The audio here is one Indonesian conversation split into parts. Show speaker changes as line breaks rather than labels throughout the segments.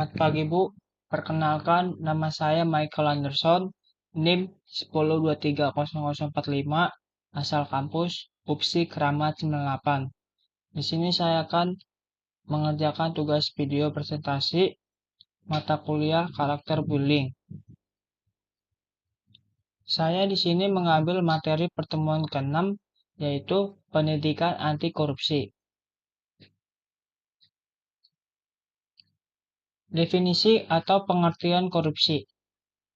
Selamat pagi Bu, perkenalkan nama saya Michael Anderson, NIM 10230045, asal kampus UPSI Kramat 98. Di sini saya akan mengerjakan tugas video presentasi mata kuliah karakter bullying. Saya di sini mengambil materi pertemuan ke-6, yaitu pendidikan anti korupsi. Definisi atau pengertian korupsi.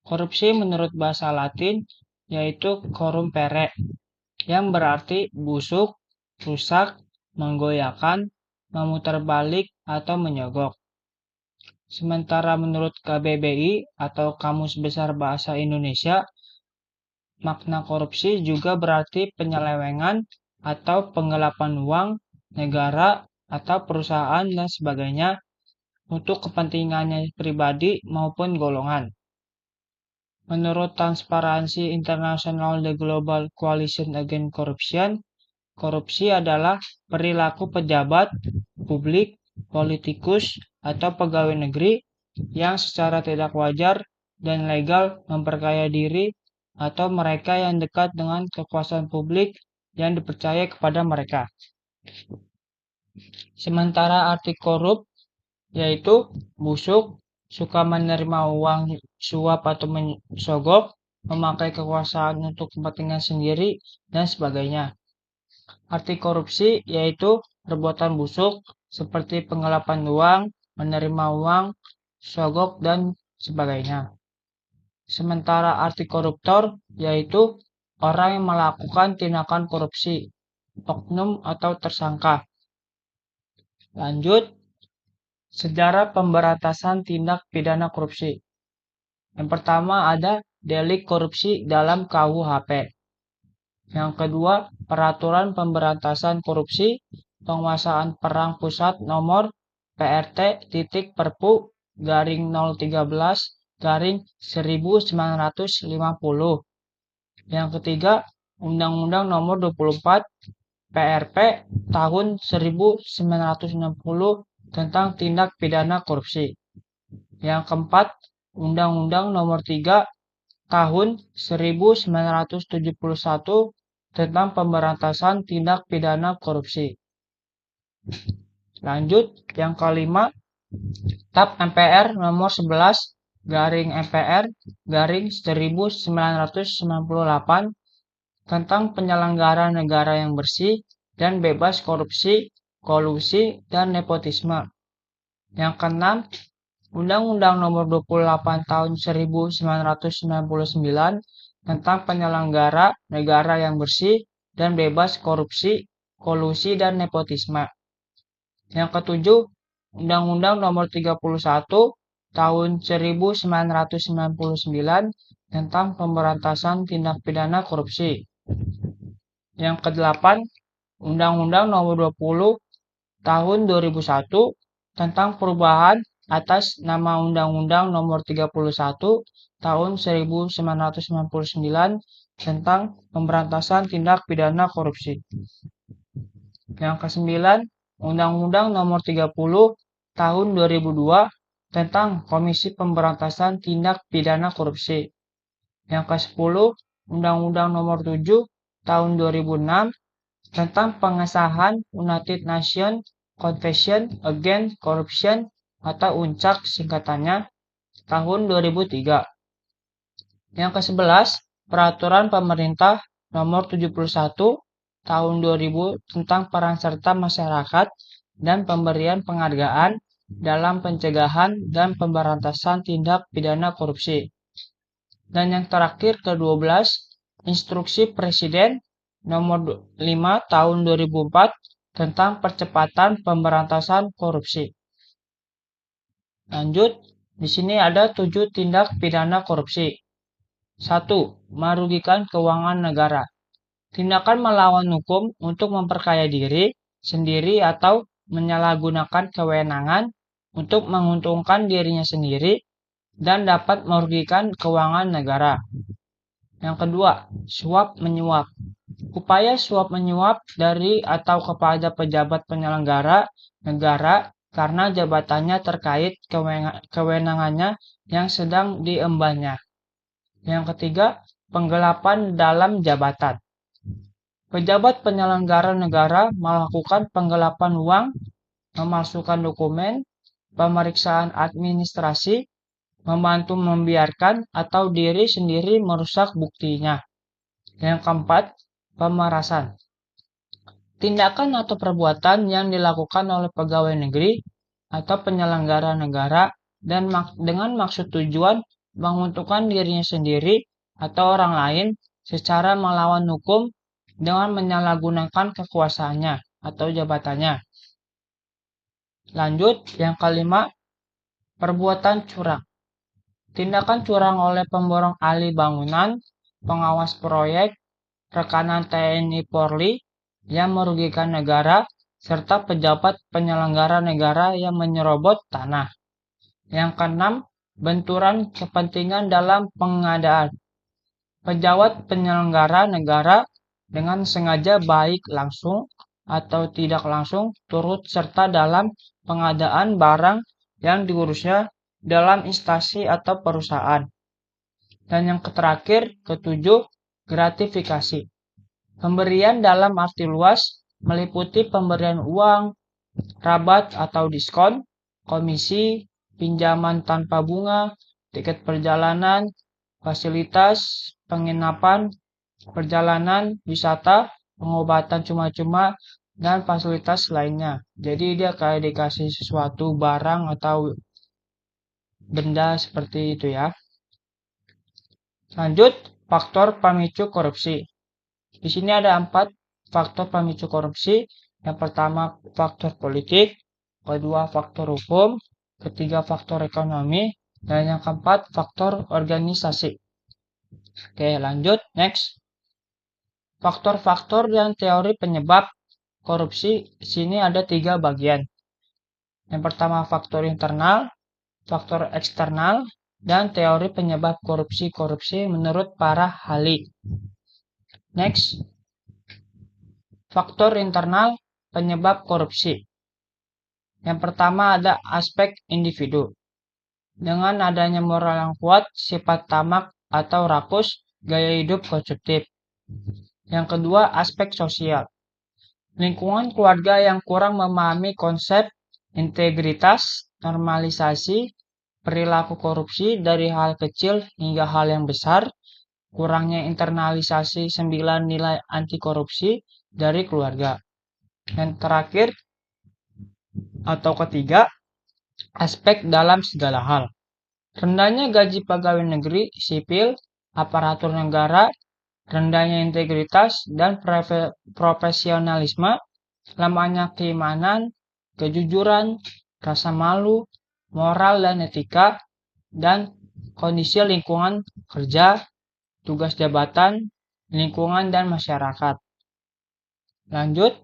Korupsi menurut bahasa Latin yaitu corrumpere, yang berarti busuk, rusak, menggoyahkan, memutarbalik, atau menyogok. Sementara menurut KBBI atau Kamus Besar Bahasa Indonesia, makna korupsi juga berarti penyelewengan atau penggelapan uang negara atau perusahaan dan sebagainya untuk kepentingannya pribadi maupun golongan. Menurut Transparansi International The Global Coalition Against Corruption, korupsi adalah perilaku pejabat, publik, politikus, atau pegawai negeri yang secara tidak wajar dan legal memperkaya diri atau mereka yang dekat dengan kekuasaan publik yang dipercaya kepada mereka. Sementara arti korup yaitu busuk, suka menerima uang suap atau mensogok, memakai kekuasaan untuk kepentingan sendiri, dan sebagainya. Arti korupsi yaitu perbuatan busuk seperti penggelapan uang, menerima uang, sogok, dan sebagainya. Sementara arti koruptor yaitu orang yang melakukan tindakan korupsi, oknum atau tersangka. Lanjut, sejarah pemberantasan tindak pidana korupsi. Yang pertama ada delik korupsi dalam KUHP. Yang kedua, Peraturan Pemberantasan Korupsi Penguasaan Perang Pusat Nomor PRT.13/1950. Yang ketiga, Undang-Undang Nomor 24 PRP tahun 1960 tentang tindak pidana korupsi. Yang keempat, Undang-Undang Nomor 3 tahun 1971 tentang pemberantasan tindak pidana korupsi. Lanjut, yang kelima, TAP MPR nomor 11/MPR/1998 tentang penyelenggaraan negara yang bersih dan bebas korupsi, kolusi, dan nepotisme. Yang keenam, Undang-Undang Nomor 28 Tahun 1999 tentang penyelenggara negara yang bersih dan bebas korupsi, kolusi, dan nepotisme. Yang ketujuh, Undang-Undang Nomor 31 Tahun 1999 tentang pemberantasan tindak pidana korupsi. Yang kedelapan, Undang-Undang Nomor 20 Tahun 2001 tentang perubahan atas nama Undang-Undang Nomor 31 Tahun 1999 tentang pemberantasan tindak pidana korupsi. Yang kesembilan, Undang-Undang Nomor 30 Tahun 2002 tentang Komisi Pemberantasan Tindak Pidana Korupsi. Yang ke-10, Undang-Undang Nomor 7 Tahun 2006 tentang pengesahan United Nations Convention Against Corruption atau UNCAC singkatannya tahun 2003. Yang ke-11, Peraturan Pemerintah Nomor 71 Tahun 2000 tentang peran serta masyarakat dan pemberian penghargaan dalam pencegahan dan pemberantasan tindak pidana korupsi. Dan yang terakhir ke-12, Instruksi Presiden Nomor 5 Tahun 2004 tentang percepatan pemberantasan korupsi. Lanjut, di sini ada 7 tindak pidana korupsi. 1. Merugikan keuangan negara. Tindakan melawan hukum untuk memperkaya diri sendiri atau menyalahgunakan kewenangan untuk menguntungkan dirinya sendiri dan dapat merugikan keuangan negara. Yang kedua, suap menyuap. Upaya suap menyuap dari atau kepada pejabat penyelenggara negara karena jabatannya terkait kewenangannya yang sedang diembannya. Yang ketiga, penggelapan dalam jabatan. Pejabat penyelenggara negara melakukan penggelapan uang, memalsukan dokumen, pemeriksaan administrasi, membantu membiarkan atau diri sendiri merusak buktinya. Yang keempat, pemerasan. Tindakan atau perbuatan yang dilakukan oleh pegawai negeri atau penyelenggara negara dan dengan maksud tujuan menguntungkan dirinya sendiri atau orang lain secara melawan hukum dengan menyalahgunakan kekuasaannya atau jabatannya. Lanjut, yang kelima, perbuatan curang. Tindakan curang oleh pemborong ahli bangunan, pengawas proyek, rekanan TNI Polri yang merugikan negara, serta pejabat penyelenggara negara yang menyerobot tanah. Yang keenam, benturan kepentingan dalam pengadaan. Pejabat penyelenggara negara dengan sengaja baik langsung atau tidak langsung turut serta dalam pengadaan barang yang diurusnya dalam instansi atau perusahaan. Dan yang terakhir, ketujuh, gratifikasi. Pemberian dalam arti luas meliputi pemberian uang, rabat atau diskon, komisi, pinjaman tanpa bunga, tiket perjalanan, fasilitas, penginapan, perjalanan, wisata, pengobatan cuma-cuma, dan fasilitas lainnya. Jadi dia kayak dikasih sesuatu barang atau benda seperti itu ya. Lanjut, faktor pemicu korupsi. Di sini ada 4 faktor pemicu korupsi. Yang pertama, faktor politik. Kedua, faktor hukum. Ketiga, faktor ekonomi. Dan yang keempat, faktor organisasi. Oke, lanjut. Next. Faktor-faktor dan teori penyebab korupsi. Di sini ada 3 bagian. Yang pertama, faktor internal, faktor eksternal, dan teori penyebab korupsi menurut para ahli. Next, faktor internal penyebab korupsi. Yang pertama ada aspek individu. Dengan adanya moral yang kuat, sifat tamak atau rakus, gaya hidup konsumtif. Yang kedua, aspek sosial. Lingkungan keluarga yang kurang memahami konsep integritas, normalisasi, perilaku korupsi dari hal kecil hingga hal yang besar, kurangnya internalisasi 9 nilai anti korupsi dari keluarga. Yang terakhir atau ketiga, aspek dalam segala hal. Rendahnya gaji pegawai negeri, sipil, aparatur negara, rendahnya integritas dan profesionalisme, lemahnya keimanan, kejujuran, rasa malu, moral dan etika, dan kondisi lingkungan kerja, tugas jabatan, lingkungan dan masyarakat. Lanjut,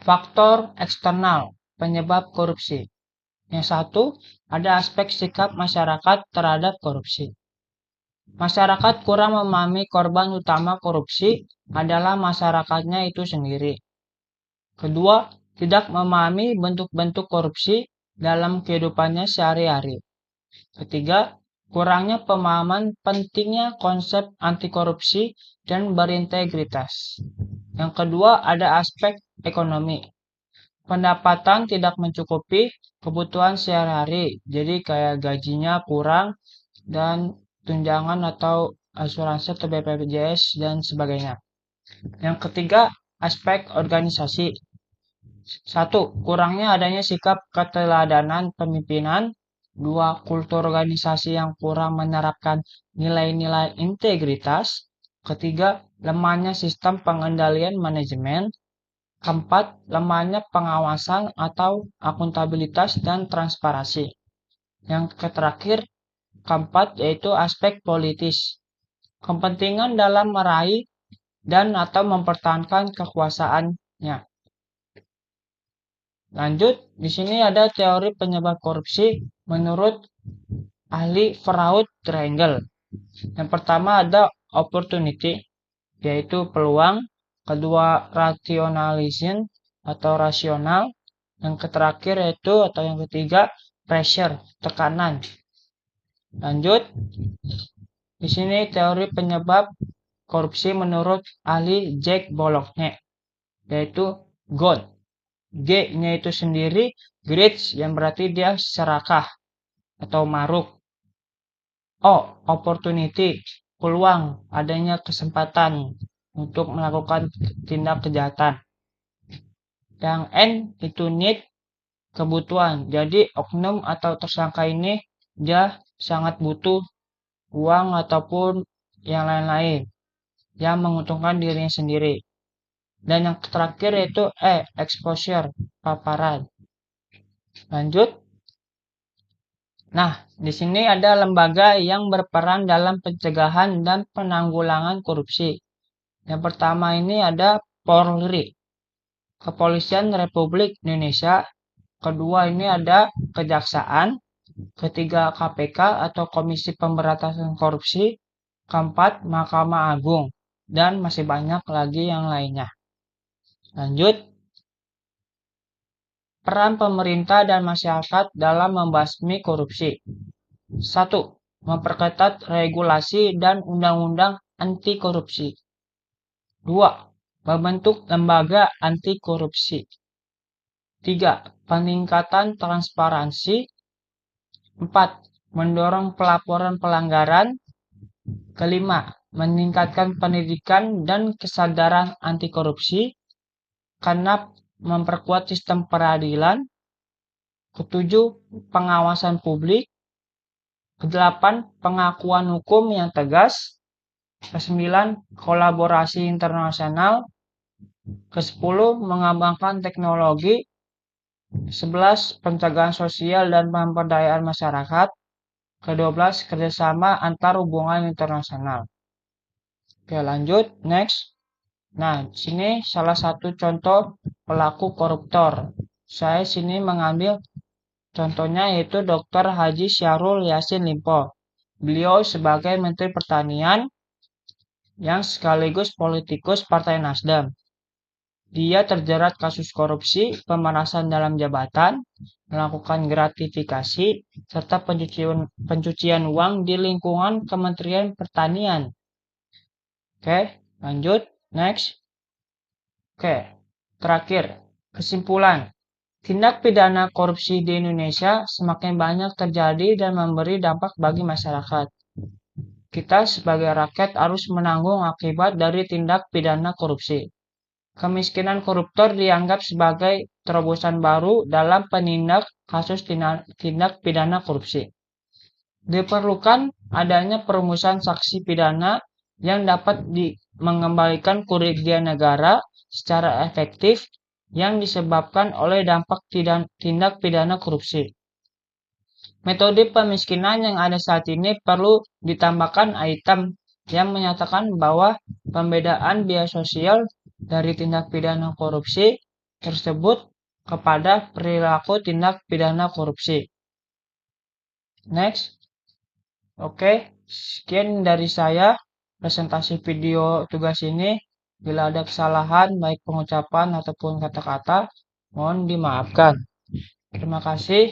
faktor eksternal penyebab korupsi. Yang satu, ada aspek sikap masyarakat terhadap korupsi. Masyarakat kurang memahami korban utama korupsi adalah masyarakatnya itu sendiri. Kedua, tidak memahami bentuk-bentuk korupsi dalam kehidupannya sehari-hari. Ketiga, kurangnya pemahaman pentingnya konsep anti korupsi dan berintegritas. Yang kedua, ada aspek ekonomi. Pendapatan tidak mencukupi kebutuhan sehari-hari, jadi kayak gajinya kurang dan tunjangan atau asuransi atau BPJS dan sebagainya. Yang ketiga, aspek organisasi. Satu, kurangnya adanya sikap keteladanan pemimpinan. Dua, kultur organisasi yang kurang menerapkan nilai-nilai integritas. Ketiga, lemahnya sistem pengendalian manajemen. Keempat, lemahnya pengawasan atau akuntabilitas dan transparansi. Yang terakhir, keempat, yaitu aspek politis. Kepentingan dalam meraih dan atau mempertahankan kekuasaannya. Lanjut, di sini ada teori penyebab korupsi menurut ahli Freud Triangle. Yang pertama ada opportunity, yaitu peluang. Kedua, rationalism atau rasional. Yang terakhir yaitu atau yang ketiga pressure, tekanan. Lanjut. Di sini teori penyebab korupsi menurut ahli Jack Bologna, yaitu God. G-nya itu sendiri greed, yang berarti dia serakah atau maruk. O, opportunity, peluang, adanya kesempatan untuk melakukan tindak kejahatan. Yang N itu need, kebutuhan. Jadi oknum atau tersangka ini dia sangat butuh uang ataupun yang lain-lain yang menguntungkan dirinya sendiri. Dan yang terakhir yaitu exposure, paparan. Lanjut. Nah, di sini ada lembaga yang berperan dalam pencegahan dan penanggulangan korupsi. Yang pertama ini ada Polri, Kepolisian Republik Indonesia. Kedua ini ada Kejaksaan. Ketiga KPK atau Komisi Pemberantasan Korupsi. Keempat Mahkamah Agung. Dan masih banyak lagi yang lainnya. Lanjut. Peran pemerintah dan masyarakat dalam membasmi korupsi. 1. Memperketat regulasi dan undang-undang anti korupsi. 2. Membentuk lembaga anti korupsi. 3. Peningkatan transparansi. 4. Mendorong pelaporan pelanggaran. Kelima, meningkatkan pendidikan dan kesadaran anti korupsi. Keenam, memperkuat sistem peradilan. Ketujuh, pengawasan publik. Kedelapan, pengakuan hukum yang tegas. Kesembilan, kolaborasi internasional. Kesepuluh, mengembangkan teknologi. 11, pencegahan sosial dan pemberdayaan masyarakat. Ke-12, kerjasama antar hubungan internasional. Oke, lanjut. Next. Nah, sini salah satu contoh pelaku koruptor. Saya sini mengambil contohnya yaitu Dr. Haji Syahrul Yassin Limpo. Beliau sebagai Menteri Pertanian yang sekaligus politikus Partai Nasdem. Dia terjerat kasus korupsi, pemerasan dalam jabatan, melakukan gratifikasi, serta pencucian uang di lingkungan Kementerian Pertanian. Oke, lanjut. Next. Oke, terakhir. Kesimpulan. Tindak pidana korupsi di Indonesia semakin banyak terjadi dan memberi dampak bagi masyarakat. Kita sebagai rakyat harus menanggung akibat dari tindak pidana korupsi. Kemiskinan koruptor dianggap sebagai terobosan baru dalam penindak kasus tindak pidana korupsi. Diperlukan adanya perumusan saksi pidana yang dapat mengembalikan kerugian negara secara efektif yang disebabkan oleh dampak tindak pidana korupsi. Metode pemiskinan yang ada saat ini perlu ditambahkan item yang menyatakan bahwa pembedaan biaya sosial dari tindak pidana korupsi tersebut kepada perilaku tindak pidana korupsi. Next. Oke, sekian dari saya presentasi video tugas ini. Bila ada kesalahan baik pengucapan ataupun kata-kata, mohon dimaafkan. Terima kasih.